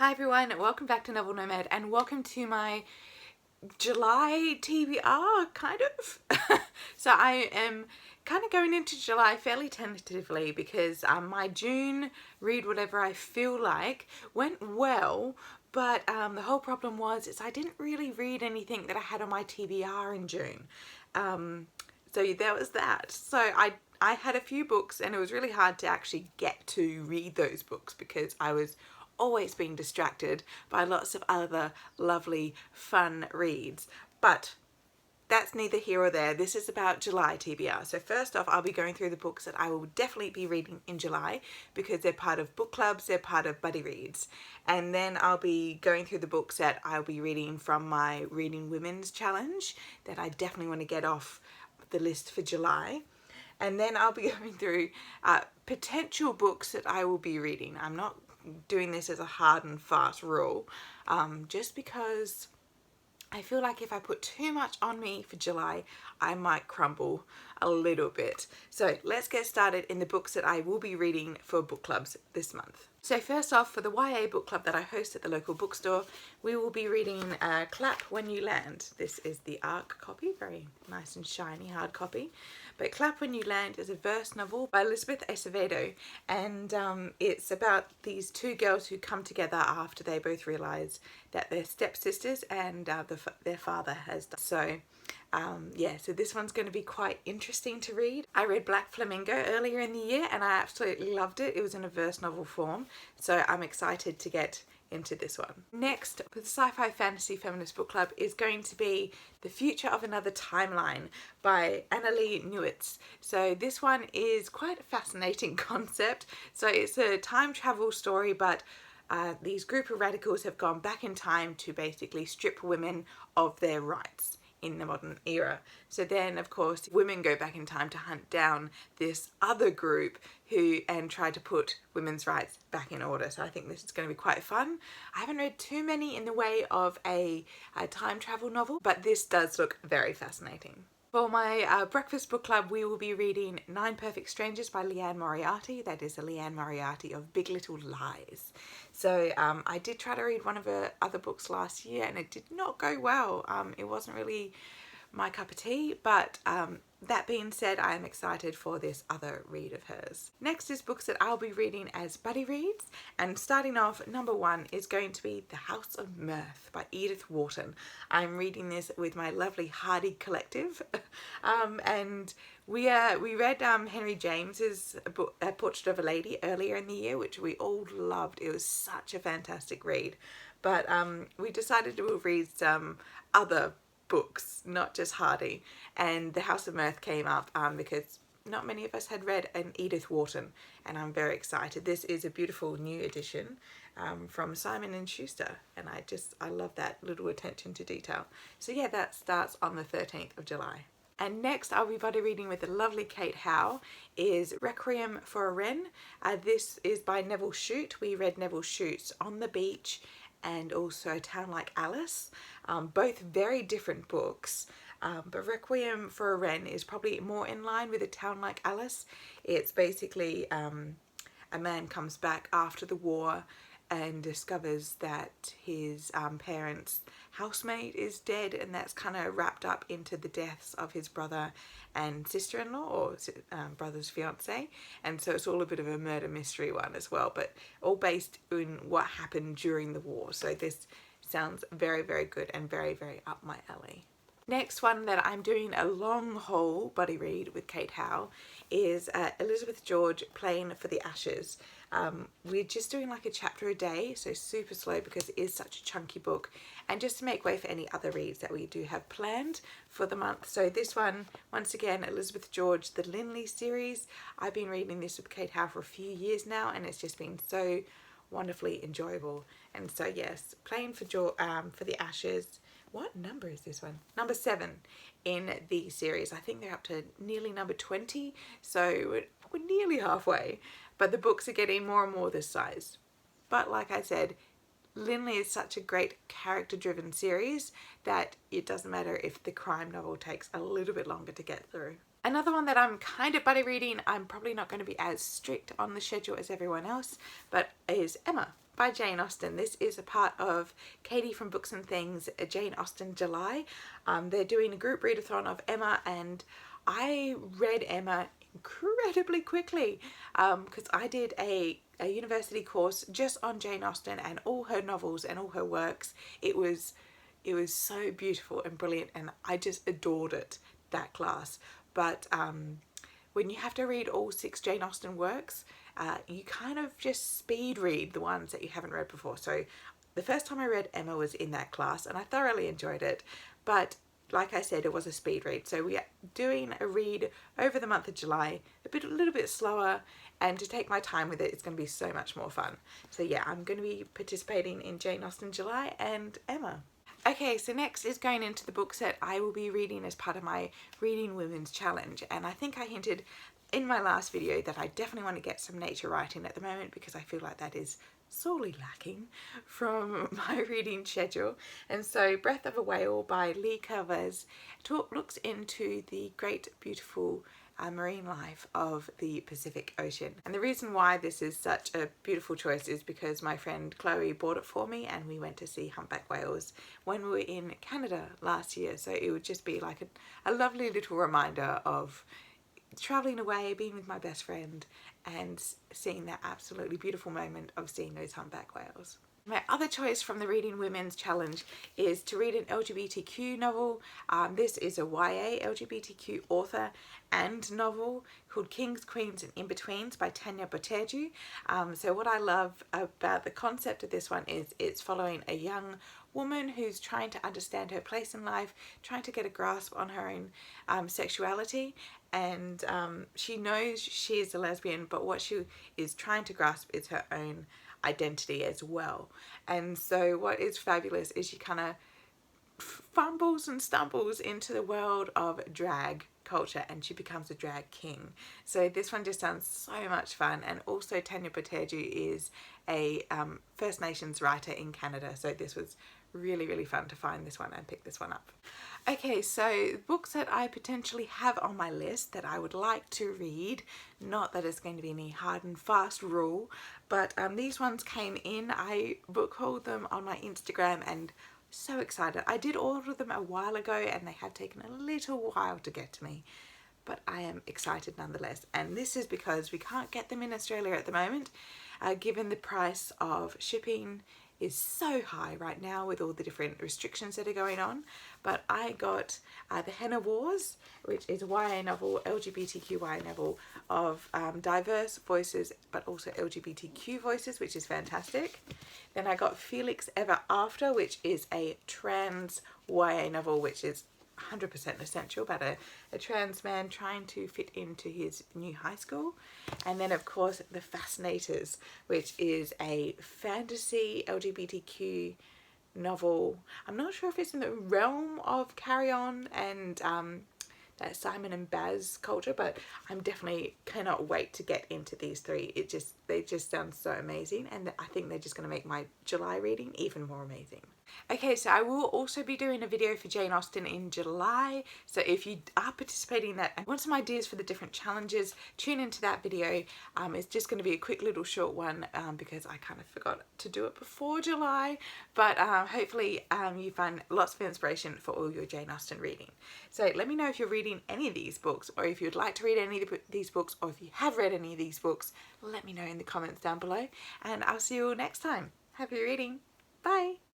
Hi everyone, welcome back to Novel Nomad and welcome to my July TBR, kind of. So I am kind of going into July fairly tentatively because my June read whatever I feel like went well, but the whole problem was I didn't really read anything that I had on my TBR in June. So there was that. So I had a few books and it was really hard to actually get to read those books because I was always being distracted by lots of other lovely fun reads. But that's neither here or there. This is about July TBR. So first off, I'll be going through the books that I will definitely be reading in July because they're part of book clubs, they're part of buddy reads. And then I'll be going through the books that I'll be reading from my Reading Women's Challenge that I definitely want to get off the list for July. And then I'll be going through potential books that I will be reading. I'm not doing this as a hard and fast rule, just because I feel like if I put too much on me for July, I might crumble a little bit. So let's get started in the books that I will be reading for book clubs this month. So first off, for the YA book club that I host at the local bookstore, we will be reading Clap When You Land. This is the ARC copy, very nice and shiny hard copy. But Clap When You Land is a verse novel by Elizabeth Acevedo, and it's about these two girls who come together after they both realise that they're stepsisters and their father has died. So yeah, so this one's going to be quite interesting to read. I read Black Flamingo earlier in the year and I absolutely loved it. It was in a verse novel form, so I'm excited to get into this one. Next, for the Sci-Fi Fantasy Feminist Book Club is going to be The Future of Another Timeline by Annalee Newitz. So this one is quite a fascinating concept. So it's a time travel story, but these group of radicals have gone back in time to basically strip women of their rights in the modern era. So then of course women go back in time to hunt down this other group and try to put women's rights back in order. So I think this is going to be quite fun. I haven't read too many in the way of a time travel novel, but this does look very fascinating. For my breakfast book club, we will be reading 9 Perfect Strangers by Liane Moriarty. That is the Liane Moriarty of Big Little Lies. So I did try to read one of her other books last year and it did not go well. It wasn't really my cup of tea, but that being said, I am excited for this other read of hers. Next is books that I'll be reading as buddy reads, and starting off, number 1 is going to be The House of Mirth by Edith Wharton. I'm reading this with my lovely Hardy collective, and we read Henry James's book, Portrait of a Lady, earlier in the year, which we all loved. It was such a fantastic read, but we decided to read some other books, not just Hardy, and The House of Mirth came up because not many of us had read an Edith Wharton, and I'm very excited. This is a beautiful new edition from Simon & Schuster, and I love that little attention to detail. So yeah, that starts on the 13th of July. And next I'll be buddy reading with the lovely Kate Howe is Requiem for a Wren. This is by Neville Shute. We read Neville Shute's On the Beach and also A Town Like Alice, both very different books, but Requiem for a Wren is probably more in line with A Town Like Alice. It's basically a man comes back after the war and discovers that his parents' housemate is dead, and that's kind of wrapped up into the deaths of his brother and sister-in-law, or brother's fiance, and so it's all a bit of a murder mystery one as well, but all based in what happened during the war. So this sounds very, very good and very, very up my alley. Next one that I'm doing a long haul buddy read with Kate Howe is Elizabeth George, Playing for the Ashes. We're just doing like a chapter a day, so super slow because it is such a chunky book, and just to make way for any other reads that we do have planned for the month. So this one, once again, Elizabeth George, the Linley series. I've been reading this with Kate Howe for a few years now and it's just been so wonderfully enjoyable. And so yes, Playing for the Ashes. What number is this one? Number 7 in the series. I think they're up to nearly number 20, so we're nearly halfway, but the books are getting more and more this size. But like I said, Linley is such a great character-driven series that it doesn't matter if the crime novel takes a little bit longer to get through. Another one that I'm kind of buddy reading, I'm probably not going to be as strict on the schedule as everyone else, but is Emma by Jane Austen. This is a part of Katie from Books and Things, Jane Austen July. They're doing a group readathon of Emma, and I read Emma incredibly quickly because I did a university course just on Jane Austen and all her novels and all her works. It was so beautiful and brilliant, and I just adored it, that class. But when you have to read all 6 Jane Austen works, you kind of just speed read the ones that you haven't read before. So the first time I read Emma was in that class, and I thoroughly enjoyed it. But like I said, it was a speed read. So we are doing a read over the month of July, a little bit slower, and to take my time with it, it's going to be so much more fun. So yeah, I'm going to be participating in Jane Austen July and Emma. Okay, so next is going into the books that I will be reading as part of my Reading Women's Challenge. And I think I hinted in my last video that I definitely want to get some nature writing at the moment, because I feel like that is sorely lacking from my reading schedule. And so Breath of a Whale by Lee Carvez looks into the great, beautiful marine life of the Pacific Ocean. And the reason why this is such a beautiful choice is because my friend Chloe bought it for me, and we went to see humpback whales when we were in Canada last year. So it would just be like a lovely little reminder of traveling away, being with my best friend, and seeing that absolutely beautiful moment of seeing those humpback whales. My other choice from the Reading Women's Challenge is to read an LGBTQ novel. This is a YA LGBTQ author and novel called Kings, Queens and In-Betweens by Tanya Boteju. So what I love about the concept of this one is it's following a young woman who's trying to understand her place in life, trying to get a grasp on her own sexuality, and she knows she is a lesbian, but what she is trying to grasp is her own identity as well. And so what is fabulous is she kind of fumbles and stumbles into the world of drag culture, and she becomes a drag king. So this one just sounds so much fun. And also Tanya Boteju is a First Nations writer in Canada, so this was really fun to find this one and pick this one up. Okay, so books that I potentially have on my list that I would like to read, not that it's going to be any hard and fast rule, but these ones came in. I book hauled them on my Instagram and so excited. I did order them a while ago and they have taken a little while to get to me, but I am excited nonetheless. And this is because we can't get them in Australia at the moment, given the price of shipping is so high right now with all the different restrictions that are going on. But I got The Henna Wars, which is a YA novel, LGBTQ YA novel of diverse voices, but also LGBTQ voices, which is fantastic. Then I got Felix Ever After, which is a trans YA novel, which is 100% essential about a trans man trying to fit into his new high school. And then of course The Fascinators, which is a fantasy LGBTQ novel. I'm not sure if it's in the realm of Carry On and that Simon and Baz culture, but I'm definitely cannot wait to get into these three. They just sound so amazing, and I think they're just going to make my July reading even more amazing. Okay, so I will also be doing a video for Jane Austen in July, so if you are participating in that and want some ideas for the different challenges, tune into that video. It's just going to be a quick little short one because I kind of forgot to do it before July, but hopefully you find lots of inspiration for all your Jane Austen reading. So let me know if you're reading any of these books, or if you'd like to read any of these books, or if you have read any of these books, let me know in the comments down below, and I'll see you all next time. Happy reading. Bye.